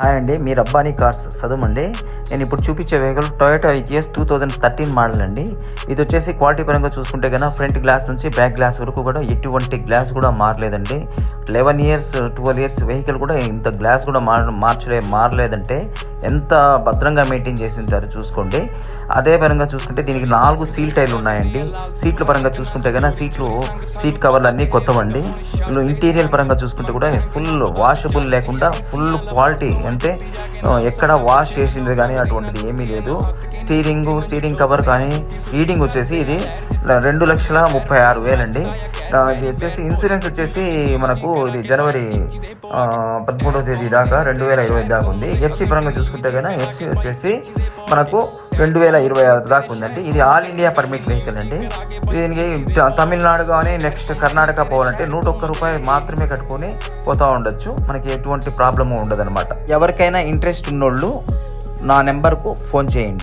Hi అండి, మీ Rabbani cars చదవండి. నేను ఇప్పుడు చూపించే వెహికల్ టొయోటా ఇటిఎస్ 2013 మోడల్ అండి. ఇది వచ్చేసి క్వాలిటీ పరంగా చూసుకుంటే కనుక ఫ్రంట్ గ్లాస్ నుంచి బ్యాక్ గ్లాస్ వరకు కూడా ఎటువంటి గ్లాస్ కూడా మారలేదండి. 11 ఇయర్స్ 12 ఇయర్స్ వెహికల్ కూడా ఇంత గ్లాస్ కూడా మారలేదంటే ఎంత భద్రంగా మెయింటైన్ చేసింటారు చూసుకోండి. అదే పరంగా చూసుకుంటే దీనికి 4 సీల్ టైర్లు ఉన్నాయండి. సీట్ల పరంగా చూసుకుంటే కనుక సీట్ కవర్లు అన్నీ కొత్తవండి. ఇంటీరియర్ పరంగా చూసుకుంటే కూడా ఫుల్ వాషబుల్ లేకుండా ఫుల్ క్వాలిటీ, అంటే ఎక్కడ వాష్ చేసింది కానీ అటువంటిది ఏమీ లేదు. స్టీరింగ్ కవర్ కానీ రీడింగ్ వచ్చేసి ఇది 2,36,000 అండి. ఇది వచ్చేసి ఇన్సూరెన్స్ వచ్చేసి మనకు ఇది జనవరి 13వ తేదీ దాకా 2020 దాకా ఉంది. ఎఫ్సీ పరంగా చూసుకుంటే కనుక ఎఫ్సీ వచ్చేసి మనకు 2026 దాకా ఉందండి. ఇది ఆల్ ఇండియా పర్మిట్ వెహికల్ అండి. దీనికి తమిళనాడు కానీ నెక్స్ట్ కర్ణాటక పోవాలంటే 101 రూపాయలు మాత్రమే కట్టుకొని పోతూ ఉండొచ్చు. మనకి ఎటువంటి ప్రాబ్లము ఉండదు అనమాట. ఎవరికైనా ఇంట్రెస్ట్ ఉన్నోళ్ళు నా నెంబర్కు ఫోన్ చేయండి.